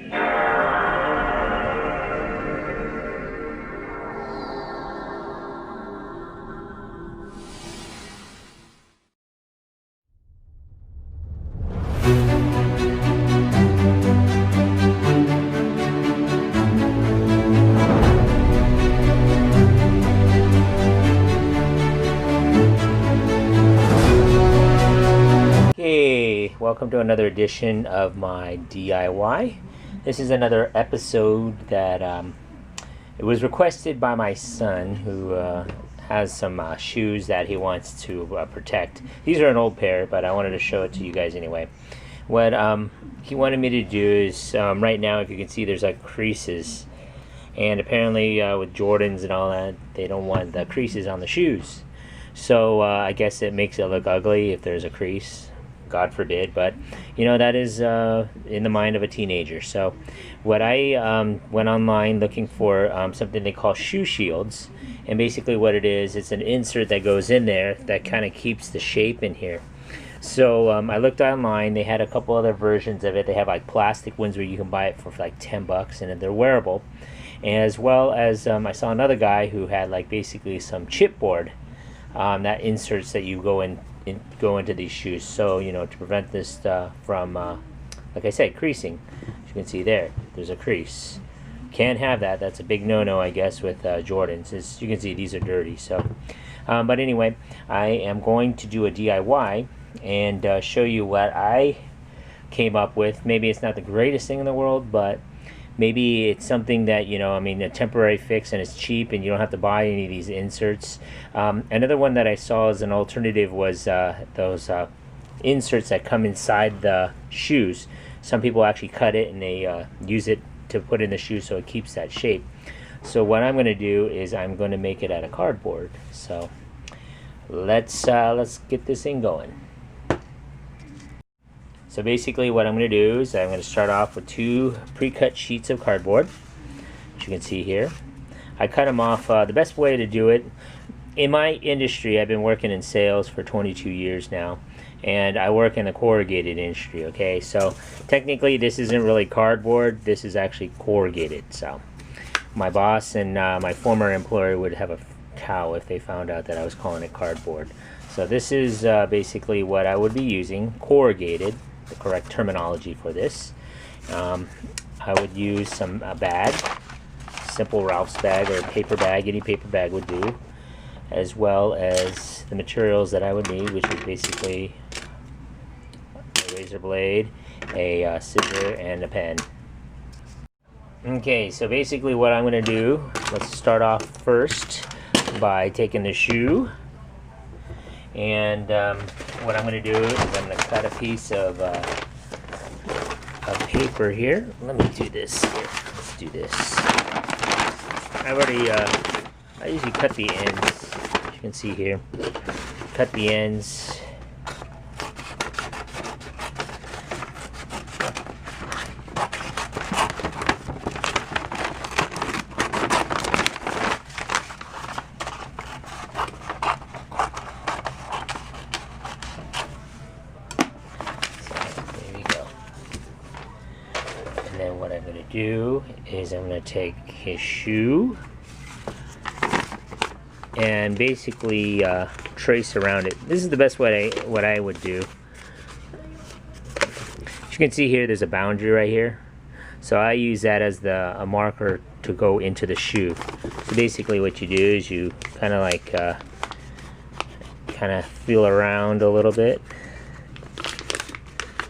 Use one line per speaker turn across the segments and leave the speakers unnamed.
Hey, welcome to another edition of my DIY. This is another episode that it was requested by my son, who has some shoes that he wants to protect. These are an old pair, but I wanted to show it to you guys anyway. What he wanted me to do is, right now, if you can see, there's like creases. And apparently with Jordans and all that, they don't want the creases on the shoes. So I guess it makes it look ugly if there's a crease. God forbid, but you know, that is in the mind of a teenager. So what I went online looking for something they call shoe shields, and basically what it is, it's an insert that goes in there that kind of keeps the shape in here. So I looked online. They had a couple other versions of it. They have like plastic ones where you can buy it for like $10, and they're wearable. As well as I saw another guy who had like basically some chipboard that inserts that you go into these shoes, so you know, to prevent this from like I said, creasing. As you can see there's a crease. Can't have that. That's a big no-no, I guess, with Jordans. As you can see, these are dirty. So but anyway, I am going to do a DIY and show you what I came up with. Maybe it's not the greatest thing in the world, but maybe it's something that, you know, I mean, a temporary fix, and it's cheap and you don't have to buy any of these inserts. Another one that I saw as an alternative was those inserts that come inside the shoes. Some people actually cut it and they use it to put in the shoe so it keeps that shape. So what I'm going to do is I'm going to make it out of cardboard. So let's get this thing going. So basically what I'm going to do is I'm going to start off with 2 pre-cut sheets of cardboard, which you can see here. I cut them off. The best way to do it, in my industry, I've been working in sales for 22 years now, and I work in the corrugated industry, okay? So technically this isn't really cardboard, this is actually corrugated. So my boss and my former employer would have a cow if they found out that I was calling it cardboard. So this is basically what I would be using, corrugated. The correct terminology for this. I would use a bag, simple Ralph's bag or paper bag, any paper bag would do, as well as the materials that I would need, which is basically a razor blade, a scissor, and a pen. Okay, so basically what I'm going to do, let's start off first by taking the shoe. And what I'm going to do is I'm going to cut a piece of paper here. Let me do this here. Let's do this. I usually cut the ends, as you can see here. Cut the ends. And then what I'm going to do is I'm going to take his shoe and basically trace around it. This is the best way what I would do. As you can see here, there's a boundary right here. So I use that as a marker to go into the shoe. So basically what you do is you kind of like feel around a little bit.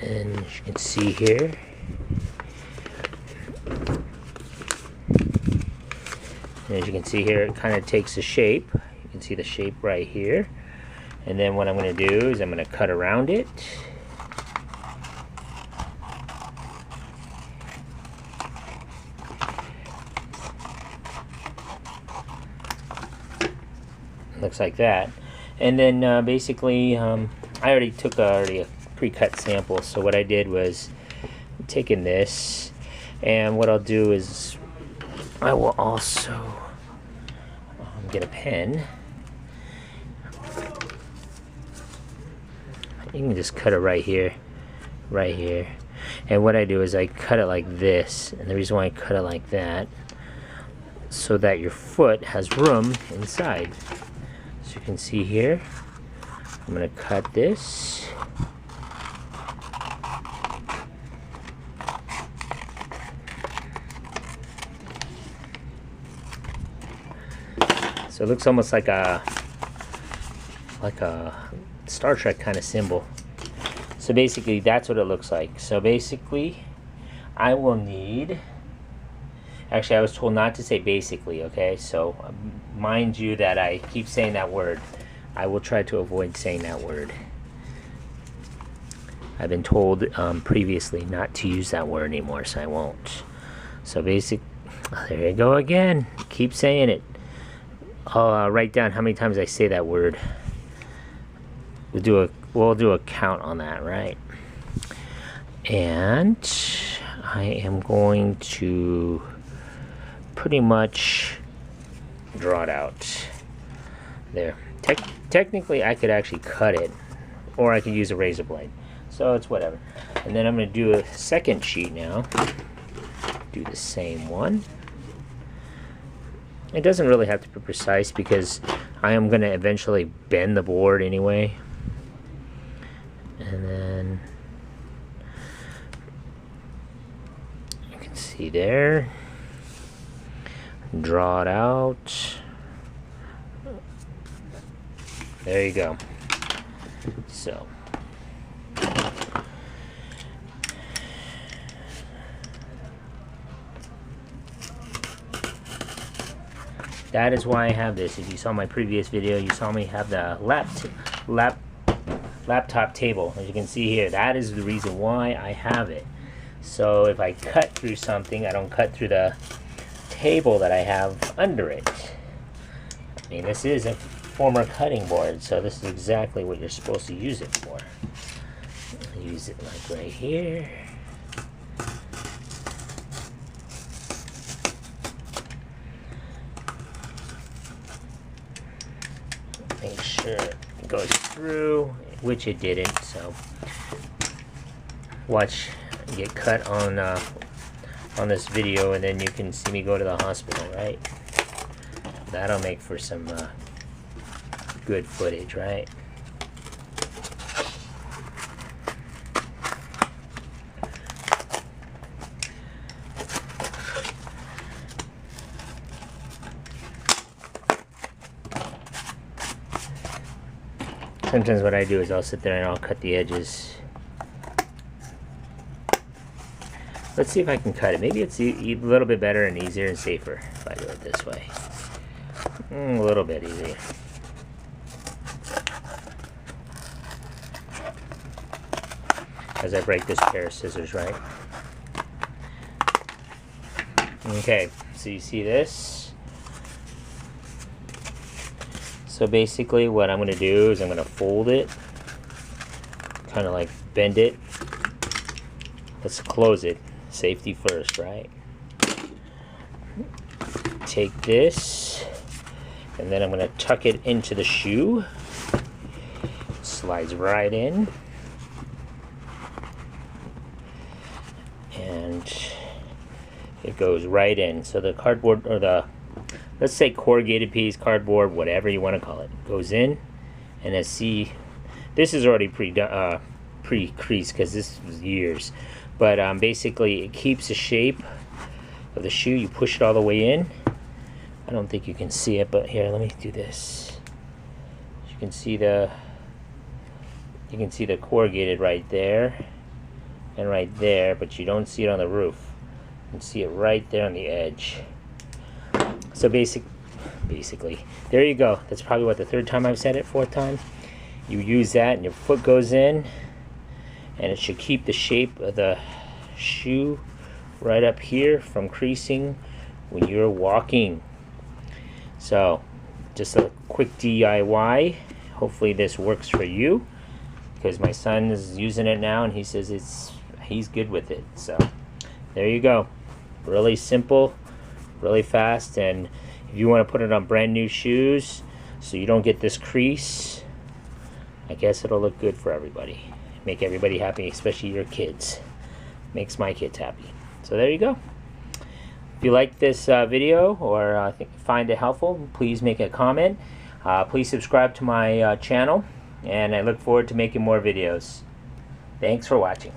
And as you can see here, and as you can see here, it kind of takes a shape. You can see the shape right here. And then what I'm going to do is I'm going to cut around it. Looks like that. And then basically, I already took a pre-cut sample. So what I did was taking this, and what I'll do is I will also get a pen. You can just cut it right here, And what I do is I cut it like this, and the reason why I cut it like that, so that your foot has room inside. So you can see here, I'm going to cut this. So it looks almost like a Star Trek kind of symbol. So basically that's what it looks like. So basically I will need, actually I was told not to say basically, okay? So mind you that I keep saying that word. I will try to avoid saying that word. I've been told previously not to use that word anymore, so I won't. So there you go again. Keep saying it. I'll write down how many times I say that word. We'll do a count on that, right? And I am going to pretty much draw it out there. Technically I could actually cut it, or I could use a razor blade, so it's whatever. And then I'm going to do a second sheet now. Do the same one. It doesn't really have to be precise because I am going to eventually bend the board anyway. And then you can see there. Draw it out. There you go. So that is why I have this. If you saw my previous video, you saw me have the laptop table. As you can see here, that is the reason why I have it. So if I cut through something, I don't cut through the table that I have under it. I mean, this is a former cutting board, so this is exactly what you're supposed to use it for. Use it like right here. Make sure it goes through, which it didn't, so watch get cut on this video, and then you can see me go to the hospital, right? That'll make for some good footage, right? Sometimes what I do is I'll sit there and I'll cut the edges. Let's see if I can cut it. Maybe it's a little bit better and easier and safer if I do it this way. A little bit easier. As I break this pair of scissors, right? Okay, so you see this? So basically what I'm going to do is I'm going to fold it, kind of like bend it. Let's close it. Safety first, right? Take this, and then I'm going to tuck it into the shoe. Slides right in. And it goes right in. So the cardboard, or the, let's say corrugated piece, cardboard, whatever you want to call it, goes in. And as see, this is already pre-creased because this was years. But basically it keeps the shape of the shoe. You push it all the way in. I don't think you can see it, but here, let me do this. You can see the corrugated right there and right there, but you don't see it on the roof. You can see it right there on the edge. So basically, there you go. That's probably what, the third time I've said it, fourth time. You use that and your foot goes in, and it should keep the shape of the shoe right up here from creasing when you're walking. So just a quick DIY. Hopefully this works for you, because my son is using it now and he says he's good with it. So there you go. Really simple, really fast, and if you want to put it on brand new shoes so you don't get this crease, I guess it'll look good for everybody. Make everybody happy, especially your kids. makes my kids happy. So there you go. If you like this video or find it helpful, please make a comment. Please subscribe to my channel, and I look forward to making more videos. Thanks for watching.